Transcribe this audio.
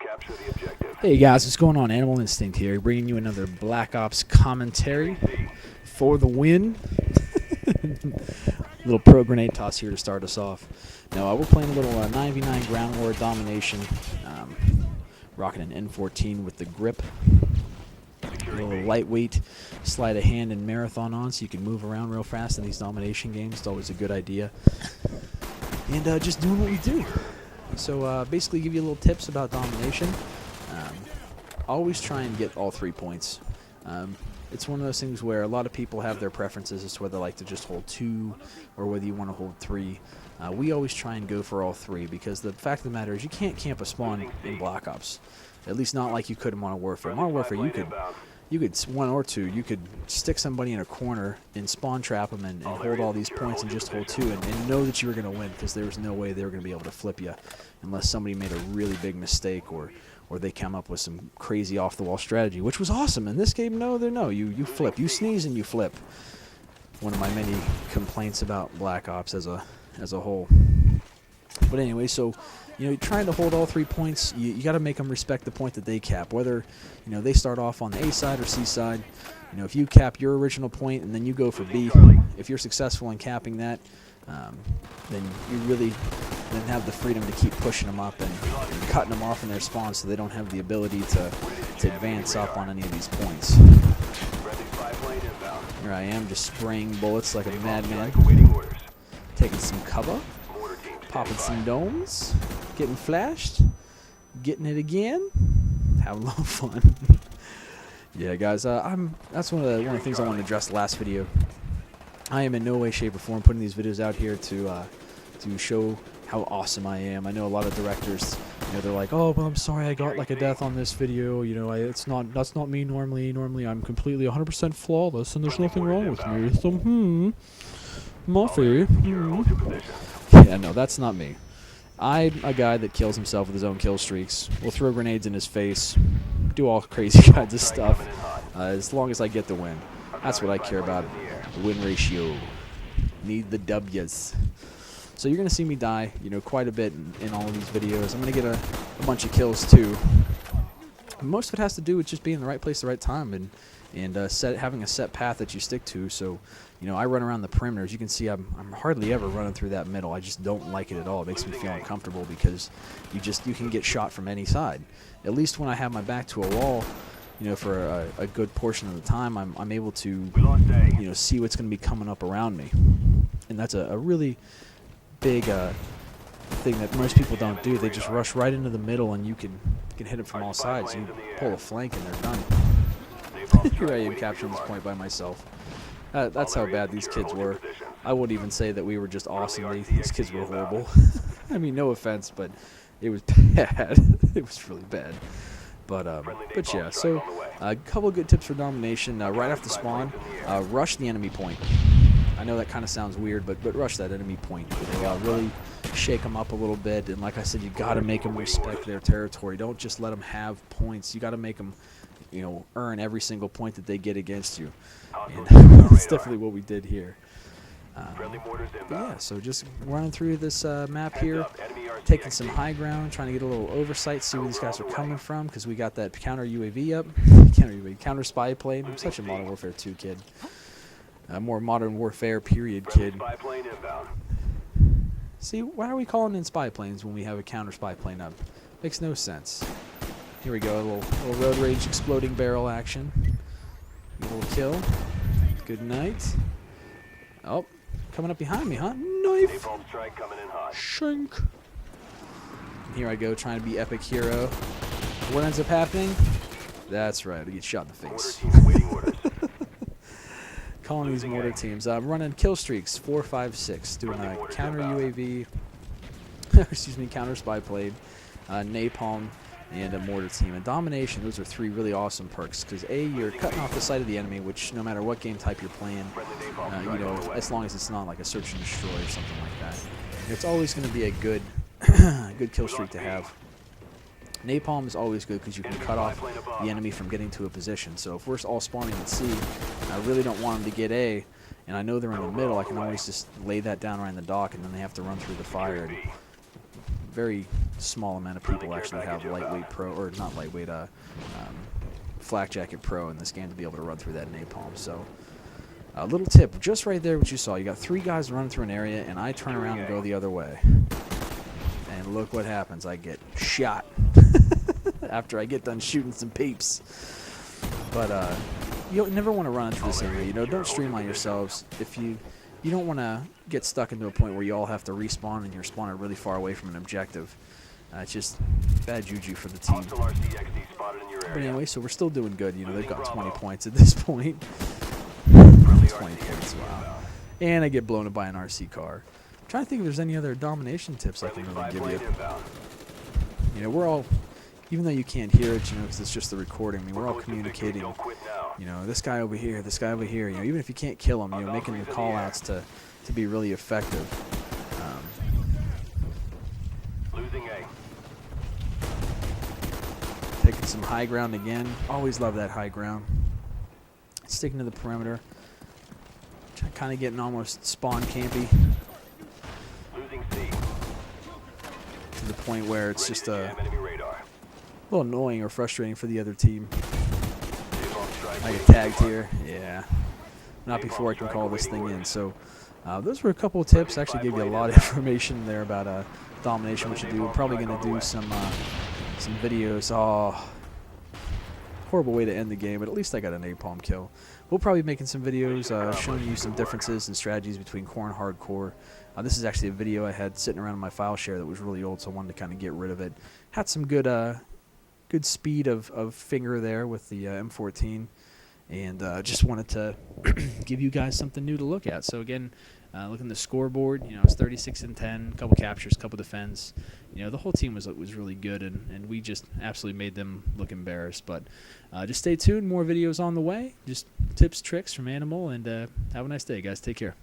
Capture the objective. Hey guys, what's going on? Animal Instinct here, bringing you another Black Ops commentary for the win. Little pro grenade toss here to start us off. Now we're playing a little 9v9 ground war domination, rocking an N14 with the grip. A little lightweight, sleight of hand and marathon on, so you can move around real fast in these domination games. It's always a good idea. And just doing what we do. So basically give you little tips about domination. Always try and get all 3 points. It's one of those things where a lot of people have their preferences as to whether they like to just hold 2 or whether you want to hold 3. We always try and go for all 3 because the fact of the matter is you can't camp a spawn in Black Ops. At least not like you could in Modern Warfare. Modern Warfare you could 1 or 2, you could stick somebody in a corner and spawn trap them and hold all these points and just hold 2 and know that you were going to win because there was no way they were going to be able to flip you unless somebody made a really big mistake or they come up with some crazy off-the-wall strategy, which was awesome. In this game, you flip. You sneeze and you flip. One of my many complaints about Black Ops as a whole. But anyway, so trying to hold all 3 points, you got to make them respect the point that they cap. Whether they start off on the A side or C side, if you cap your original point and then you go for B, if you're successful in capping that, then you really then have the freedom to keep pushing them up and cutting them off in their spawn so they don't have the ability to advance up on any of these points. Here I am, just spraying bullets like a madman, taking some cover, popping some domes, getting flashed, getting it again, having a lot of fun. Yeah, guys, that's one of the things I wanted to address last video. I am in no way, shape, or form putting these videos out here to show how awesome I am. I know a lot of directors, they're like, "Oh, well, I'm sorry, I got like a death on this video. That's not me normally. Normally, I'm completely 100% flawless, and there's nothing wrong with me. So, Muffy. Yeah, no, that's not me. I'm a guy that kills himself with his own kill streaks. Will throw grenades in his face, do all crazy kinds of stuff, as long as I get the win. That's what I care about. The win ratio. Need the W's. So you're going to see me die, quite a bit in all of these videos. I'm going to get a bunch of kills too. Most of it has to do with just being in the right place at the right time and having a set path that you stick to. So, I run around the perimeters. You can see I'm hardly ever running through that middle. I just don't like it at all. It makes me feel uncomfortable because you can get shot from any side. At least when I have my back to a wall, for a good portion of the time, I'm able to, see what's going to be coming up around me. And that's a really big thing that most people don't do. They just rush right into the middle, and you can hit them from all sides. You pull a flank, and they're done. Here I am capturing this point by myself. That's how bad these kids were. I wouldn't even say that we were just awesome. These kids were horrible. I mean, no offense, but it was bad. It was really bad. But yeah, so a couple of good tips for domination. Right off the spawn, rush the enemy point. I know that kind of sounds weird, but rush that enemy point. Really shake them up a little bit, and like I said, you got to make them respect their territory. Don't just let them have points. You got to make them, earn every single point that they get against you. And that's definitely what we did here. Yeah, so just running through this map here, taking some high ground, trying to get a little oversight, see where these guys are coming from, because we got that counter UAV up, counter spy plane. I'm such a Modern Warfare 2 kid, more Modern Warfare period kid. See, why are we calling in spy planes when we have a counter spy plane up? Makes no sense. Here we go, a little road rage exploding barrel action. A little kill. Good night. Oh. Coming up behind me, huh? Knife! Shank! And here I go, trying to be epic hero. What ends up happening? That's right, I get shot in the face. Calling these mortar teams. I'm running kill streaks, 4, 5, 6. Doing a counter UAV, excuse me, counter spy plane, napalm, and a mortar team. And domination, those are 3 really awesome perks, because A, you're cutting off the sight of the enemy, which no matter what game type you're playing, as long as it's not like a search and destroy or something like that, it's always going to be a good good kill streak to have. Napalm is always good because you can cut off the enemy from getting to a position. So if we're all spawning at C, and I really don't want them to get A, and I know they're in the middle, I can always just lay that down right in the dock, and then they have to run through the fire. And very small amount of people actually have lightweight pro, or not lightweight, flak jacket pro in this game to be able to run through that napalm. So a little tip, just right there, what you saw. You got 3 guys running through an area, and I turn around and go the other way. And look what happens. I get shot after I get done shooting some peeps. But you never want to run into this area. Don't streamline yourselves. If you don't want to get stuck into a point where you all have to respawn and you're spawning really far away from an objective. It's just bad juju for the team. But anyway, so we're still doing good. They've got 20 points at this point. 20 points, wow. And I get blown up by an RC car. I'm trying to think if there's any other domination tips I can really give you. We're all, even though you can't hear it, because it's just the recording, we're all communicating. This guy over here, this guy over here. Even if you can't kill him, making the call-outs to be really effective. Taking some high ground again. Always love that high ground. Sticking to the perimeter. Kind of getting almost spawn campy. To the point where it's just a little annoying or frustrating for the other team. I get tagged here. Yeah. Not before I can call this thing in. So those were a couple of tips. Actually gave you a lot of information there about domination, what you do. We're probably going to do some videos. Oh, horrible way to end the game, but at least I got an napalm kill. We'll probably be making some videos showing you some differences and strategies between core and hardcore. This is actually a video I had sitting around in my file share that was really old, so I wanted to kind of get rid of it. Had some good good speed of finger there with the M14, and just wanted to give you guys something new to look at. So again, looking at the scoreboard, it's 36-10, a couple captures, a couple defends. The whole team was really good, and we just absolutely made them look embarrassed. But just stay tuned, more videos on the way. Just tips, tricks from Animal, and have a nice day, guys. Take care.